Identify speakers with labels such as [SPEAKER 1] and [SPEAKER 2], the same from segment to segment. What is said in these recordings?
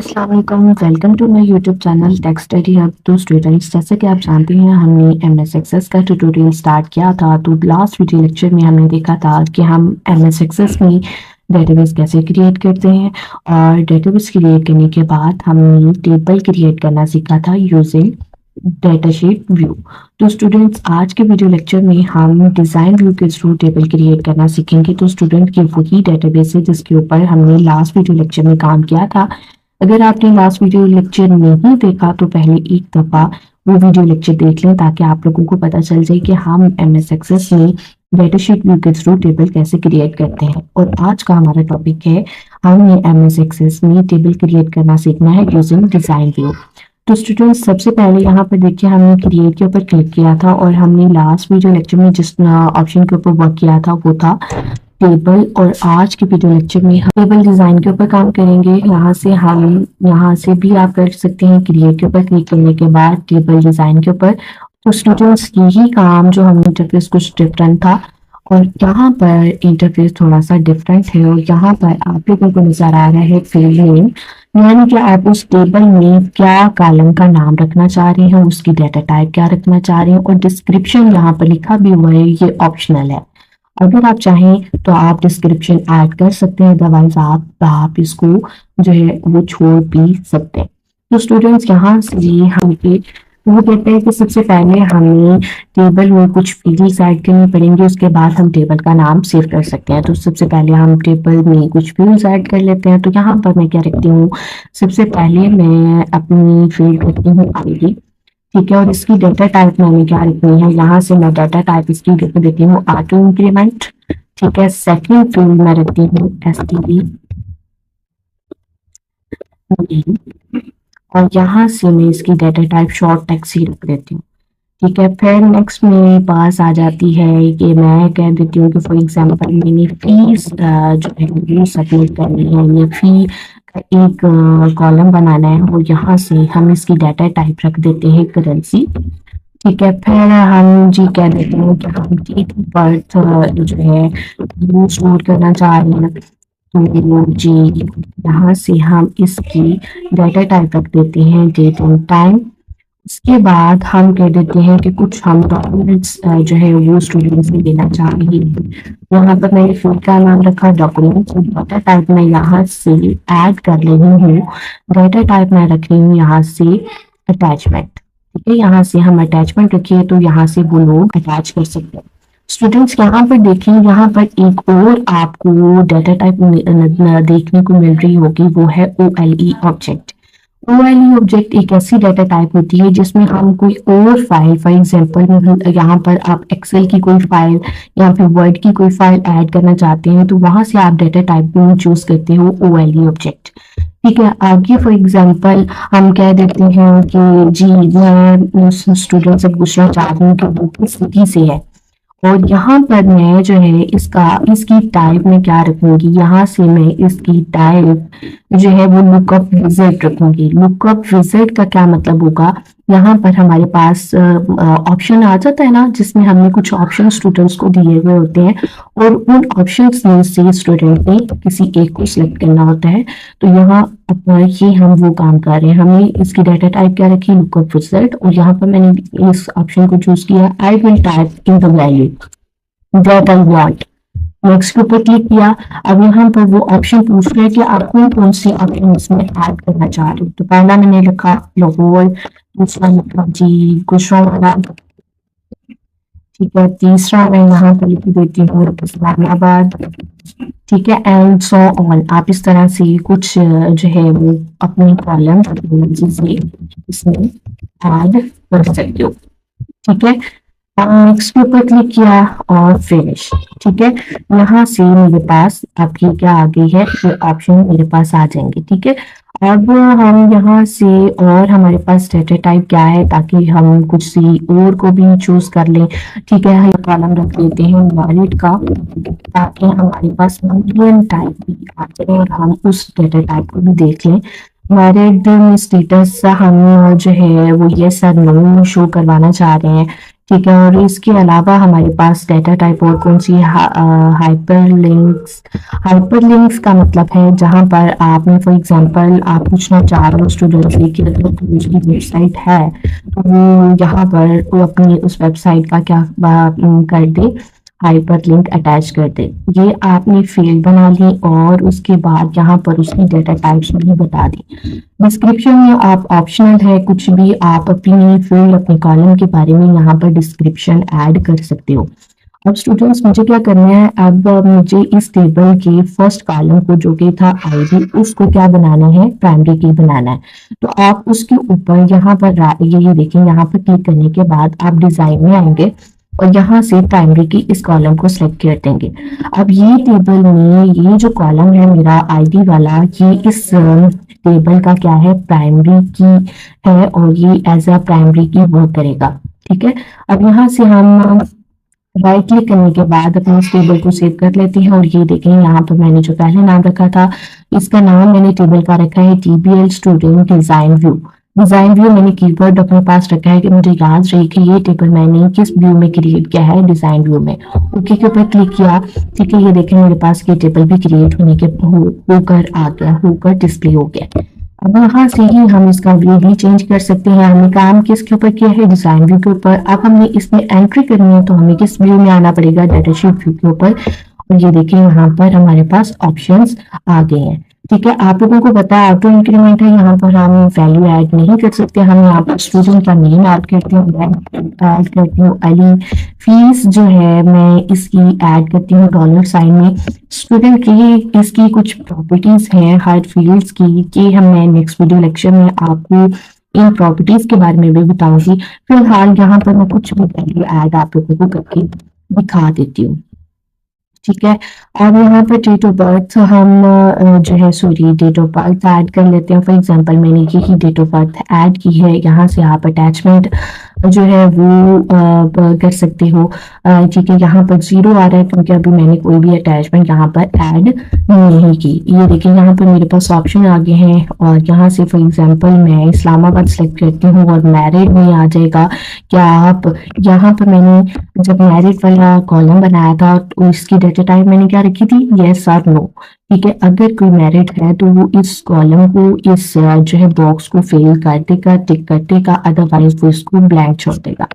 [SPEAKER 1] अस्सलाम वालेकुम, welcome to my YouTube channel tech study hub. तो स्टूडेंट्स, जैसे कि आप जानते हैं हमने एमएस एक्सेस का ट्यूटोरियल स्टार्ट किया था। तो लास्ट वीडियो लेक्चर में हमने देखा था कि हम एमएस एक्सेस में डेटाबेस कैसे क्रिएट करते हैं, और डेटाबेस क्रिएट करने के बाद हमने टेबल क्रिएट करना सीखा था यूजिंग डेटाशीट व्यू। तो स्टूडेंट्स, आज के वीडियो लेक्चर में हम डिज़ाइन व्यू के थ्रू टेबल क्रिएट करना सीखेंगे। तो स्टूडेंट की वही डेटाबेस है जिसके ऊपर हमने लास्ट वीडियो लेक्चर में काम किया था। अगर आपने लास्ट वीडियो लेक्चर नहीं देखा तो पहले एक दफ़ा वो वीडियो लेक्चर देख लें, ताकि आप लोगों को पता चल जाए कि हम एमएस एक्सेस में डेटाशीट व्यू के थ्रू टेबल कैसे क्रिएट करते हैं। और आज का हमारा टॉपिक है, हमें एमएस एक्सेस में टेबल क्रिएट करना सीखना है यूजिंग डिज़ाइन व्यू। तो स्टूडेंट्स, सबसे पहले यहाँ पर देखिए हमने क्रिएट के ऊपर क्लिक किया था, और हमने लास्ट वीडियो लेक्चर में जिस ऑप्शन के ऊपर वर्क किया था वो था टेबल। और आज के वीडियो लेक्चर में हम टेबल डिज़ाइन के ऊपर काम करेंगे। यहाँ से भी आप कर सकते हैं क्रिएट के ऊपर क्लिक करने के बाद टेबल डिज़ाइन के ऊपर। तो स्टूडेंट्स, यही काम जो हमने इंटरफेस कुछ डिफरेंट था, और यहाँ पर इंटरफेस थोड़ा सा डिफरेंट है। और यहाँ पर आप लोगों को नजर आ रहा है फील्ड नेम, यानी कि आप उस टेबल में क्या कॉलम का नाम रखना चाह रहे हैं, उसकी डाटा टाइप क्या रखना चाह रहे हैं, और डिस्क्रिप्शन यहाँ पर लिखा भी हुआ है, ये ऑप्शनल है। अगर आप चाहें तो आप डिस्क्रिप्शन ऐड कर सकते हैं, अदरवाइज आप इसको जो है वो छोड़ भी सकते हैं। तो स्टूडेंट्स, यहाँ से हम वो कहते हैं कि सबसे पहले हमें टेबल में कुछ फील्ड्स ऐड करनी पड़ेंगी, उसके बाद हम टेबल का नाम सेव कर सकते हैं। तो सबसे पहले हम टेबल में कुछ फील्ड्स ऐड कर लेते हैं। तो यहाँ पर मैं क्या रखती हूँ, सबसे पहले मैं अपनी फील्ड रखती हूँ आईडी, ठीक है। और इसकी डाटा टाइप मैंने क्या रखनी है, यहाँ से मैं डाटा टाइप इसकी देती हूँ ऑटो इंक्रीमेंट, ठीक है। सेकंड फील्ड मैं रखती हूँ एसटीडी, और यहाँ से मैं इसकी डाटा टाइप शॉर्ट टेक्स्ट ही रख देती हूँ, ठीक है। फिर नेक्स्ट मेरे पास आ जाती है कि मैं कह देती हूँ कि फॉर एग्जांपल मैंने फीस जो है वो सबमिट करनी है, या फी का एक कॉलम बनाना है, और यहाँ से हम इसकी डाटा टाइप रख देते हैं करेंसी, ठीक है। फिर हम जी कह देते हैं कि हम डेट ऑफ बर्थ जो है वो स्टोर करना चाह रहे हैं, तो जी यहाँ से हम इसकी डाटा टाइप रख देते हैं डेट एंड टाइम। इसके बाद हम कह देते हैं कि कुछ हम डॉक्यूमेंट्स जो है वो स्टूडेंट्स से देना चाह रहे हैं। यहाँ पर मैंने फील्ड का नाम रखा डॉक्यूमेंट्स, और डाटा टाइप मैं यहाँ से ऐड कर रही हूँ। डाटा टाइप मैं रख रही हूँ यहाँ से अटैचमेंट, ठीक है। यहाँ से हम अटैचमेंट रखिए तो यहाँ से वो लोग अटैच कर सकते हैं। स्टूडेंट्स, यहाँ पर देखिए, यहाँ पर एक और आपको डाटा टाइप देखने को मिल रही होगी, वो है OLE ऑब्जेक्ट। OLE ऑब्जेक्ट एक ऐसी डाटा टाइप होती है जिसमें हम कोई और फाइल, फॉर एग्जांपल यहाँ पर आप एक्सेल की कोई फाइल या फिर वर्ड की कोई फाइल ऐड करना चाहते हैं, तो वहां से आप डाटा टाइप में चूज करते हो OLE ऑब्जेक्ट, ठीक है। आगे फॉर एग्जांपल हम कह देते हैं कि जी मैं स्टूडेंट से पूछना चाहती हूँ कि वो किस सिटी से है, और यहाँ पर मैं जो है इसकी टाइप में क्या रखूंगी, यहाँ से मैं इसकी टाइप जो है वो लुकअप विजिट रखूंगी। लुकअप विजिट का क्या मतलब होगा, यहाँ पर हमारे पास ऑप्शन आ जाता है ना, जिसमें हमने कुछ ऑप्शन स्टूडेंट्स को दिए हुए होते हैं, और उन ऑप्शंस में से स्टूडेंट ने किसी एक को सिलेक्ट करना होता है। तो यहाँ पर ये हम वो काम कर रहे हैं। हमने इसकी डाटा टाइप क्या रखी, लुकअप विजिट, और यहाँ पर मैंने इस ऑप्शन को चूज किया, I will type in the value that I want. Next के ऊपर क्लिक किया। अब यहाँ पर वो ऑप्शन पूछ रहे हैं कि आप कौन कौन से ऑप्शन इसमें ऐड करना चाह रहे हो। तो पहला मैंने लिखा लाहौर, दूसरा लिखा जी गुजरांवाला, ठीक है। तीसरा मैं यहाँ पर लिख देती हूँ इस्लामाबाद, ठीक है, एंड सो ऑन। आप इस तरह से कुछ जो है वो अपने कॉलम से इसमें ऐड कर सकते हो, ठीक है। नेक्स्ट के ऊपर क्लिक किया और फिनिश, ठीक है। यहाँ से मेरे पास आपकी क्या आ गई है, ये ऑप्शन मेरे पास आ जाएंगे, ठीक है। अब हम यहाँ से, और हमारे पास डाटा टाइप क्या है, ताकि हम कुछ सी और को भी चूज कर लें, ठीक है। हम कॉलम रख लेते हैं मैरिड का, ताकि हमारे पास मीडियम टाइप भी आ जाए और हम उस डाटा टाइप को भी देख लें। मैरिड स्टेटस हम जो है वो ये सर नो शो करवाना चाह रहे हैं, ठीक है। और इसके अलावा हमारे पास डाटा टाइप और कौन सी हाइपरलिंक्स। हाइपरलिंक्स का मतलब है जहां पर आपने फॉर एग्जांपल आप पूछना चाह रहे हो स्टूडेंट से कि अगर दूसरी वेबसाइट है तो वो यहाँ पर वो अपनी उस वेबसाइट का क्या कर दे, हाइपरलिंक अटैच कर दे। ये आपने फील्ड बना ली और उसके बाद यहाँ पर उसकी डेटा टाइप्स भी बता दी। डिस्क्रिप्शन में आप ऑप्शनल है, कुछ भी आप अपनी फील्ड अपने कॉलम के बारे में यहाँ पर डिस्क्रिप्शन ऐड कर सकते हो। अब स्टूडेंट्स मुझे क्या करना है, अब मुझे इस टेबल के फर्स्ट कॉलम को जो कि था आईडी, उसको क्या बनाना है, प्राइमरी की बनाना है। तो आप उसके ऊपर यहाँ पर ये देखें, यहाँ पर क्लिक करने के बाद आप डिजाइन में आएंगे और यहाँ से प्राइमरी की इस कॉलम को सिलेक्ट कर देंगे। अब ये टेबल में ये जो कॉलम है मेरा आईडी वाला, ये इस टेबल का क्या है, प्राइमरी की है और ये एज अ प्राइमरी की वर्क करेगा। ठीक है। अब यहाँ से हम राइट क्लिक करने के बाद अपने इस टेबल को सेव कर लेते हैं और ये देखें यहाँ पर मैंने जो पहले नाम रखा था, इसका नाम मैंने टेबल का रखा है TBL student design view. Design view मैंने कीवर्ड अपने पास रखा है कि मुझे याद रहे कि ये टेबल मैंने किस व्यू में क्रिएट किया है, डिजाइन व्यू में। ओके के ऊपर क्लिक किया। ठीक है, ये देखें मेरे पास ये टेबल भी क्रिएट होने के होकर आ गया, होकर डिस्प्ले हो गया। अब यहाँ से ही हम इसका व्यू भी चेंज कर सकते हैं। हमने काम किसके ऊपर किया है, डिजाइन व्यू के ऊपर। अब हमने इसमें एंट्री करनी है तो हमें किस व्यू में आना पड़ेगा, डाटा शीट व्यू के ऊपर। और ये देखिए यहाँ पर हमारे पास ऑप्शंस आ गए हैं। ठीक है, आप लोगों को पता है ऑटो इंक्रीमेंट है, यहाँ पर हम वैल्यू ऐड नहीं कर सकते। हम यहाँ पर स्टूडेंट का नेम ऐड करती हूँ, ऐड करती हूँ अली। फीस जो है मैं इसकी ऐड करती हूँ $साइन में। स्टूडेंट की इसकी कुछ प्रॉपर्टीज हैं हर फील्ड्स की, कि हम मैं नेक्स्ट वीडियो लेक्चर में आपको इन प्रॉपर्टीज के बारे में भी बताऊंगी। फिलहाल यहाँ पर मैं कुछ भी वैल्यू ऐड आप लोगों को करके दिखा देती हूँ। ठीक है। अब यहाँ पर डेट ऑफ बर्थ हम जो है sorry date of birth add कर लेते हैं। फॉर एग्जांपल मैंने यही डेट ऑफ बर्थ ऐड की है। यहाँ से आप अटैचमेंट जो है वो कर सकते हो। ठीक है, यहाँ पर 0 आ रहा है क्योंकि अभी मैंने कोई भी अटैचमेंट यहाँ पर ऐड नहीं की। ये देखिए यहाँ पर मेरे पास ऑप्शन आ गए हैं और यहाँ से फॉर एग्जांपल मैं इस्लामाबाद सेलेक्ट करती हूँ और मैरिड में आ जाएगा। क्या आप यहाँ पर मैंने जब मैरिड वाला कॉलम बनाया था तो इसकी डेटा टाइप मैंने क्या रखी थी, यस और नो। ठीक है, अगर कोई मैरिड है तो वो इस कॉलम को, इस जो है बॉक्स को फिल कर देगा, टिक कर देगा, अदरवाइज वो इसको ब्लैंक छोड़ देगा।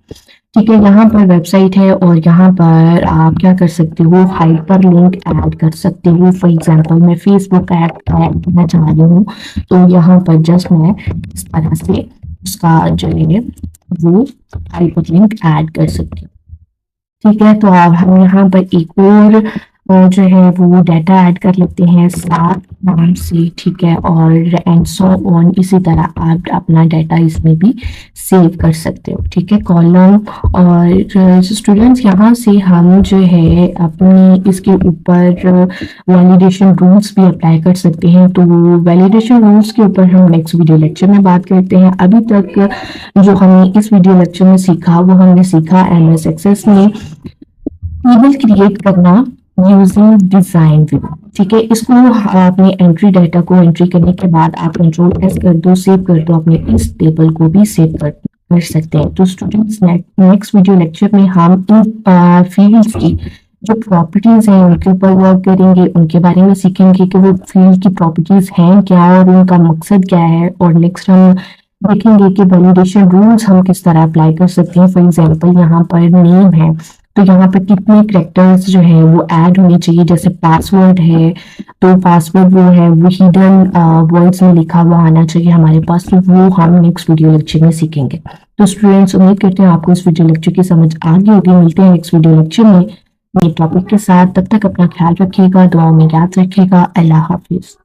[SPEAKER 1] ठीक है, यहाँ पर वेबसाइट है और यहाँ पर आप क्या कर सकते हो, हाइपर लिंक ऐड कर सकते हो। फॉर एग्जांपल मैं फेसबुक ऐड करना चाह रही हूँ तो यहाँ पर जस्ट मैं इस तरह से उसका जो है वो हाइपर लिंक ऐड कर सकती हूँ। ठीक है, तो अब हम यहाँ पर एक और जो है वो डाटा ऐड कर लेते हैं साथ नाम से। ठीक है, और एंड सो ऑन, इसी तरह आप अपना डाटा इसमें भी सेव कर सकते हो। ठीक है, कॉलम और स्टूडेंट्स यहाँ से हम जो है अपनी इसके ऊपर वैलिडेशन रूल्स भी अप्लाई कर सकते हैं। तो वैलिडेशन रूल्स के ऊपर हम नेक्स्ट वीडियो लेक्चर में बात करते हैं। अभी तक जो हमने इस वीडियो लेक्चर में सीखा वो हमने सीखा MS एक्सेस में टेबल क्रिएट करना यूजिंग डिजाइन व्यू। ठीक है, इसको आपने एंट्री डाटा को एंट्री करने के बाद आप Ctrl+S कर दो, सेव कर दो, अपने इस टेबल को भी सेव कर सकते हैं। तो स्टूडेंट्स नेक्स्ट वीडियो लेक्चर में हम इन फील्ड्स की जो प्रॉपर्टीज हैं उनके ऊपर वर्क करेंगे, उनके बारे में सीखेंगे कि वो फील्ड की प्रॉपर्टीज हैं क्या और उनका मकसद क्या है। और नेक्स्ट हम देखेंगे कि वैलिडेशन रूल्स हम किस तरह अप्लाई कर सकते हैं। फॉर एग्जांपल यहाँ पर नेम है तो यहाँ पर कितने कैरेक्टर्स जो है वो ऐड होने चाहिए। जैसे पासवर्ड है तो पासवर्ड वो है वो हिडन वर्ड्स में लिखा हुआ आना चाहिए हमारे पास। तो वो हम नेक्स्ट वीडियो लेक्चर में सीखेंगे। तो स्टूडेंट्स उम्मीद करते हैं आपको इस वीडियो लेक्चर की समझ आ गई होगी। मिलते हैं नेक्स्ट वीडियो लेक्चर में नए टॉपिक के साथ। तब तक अपना ख्याल रखिएगा, दुआओं में याद रखिएगा। अल्लाह हाफिज।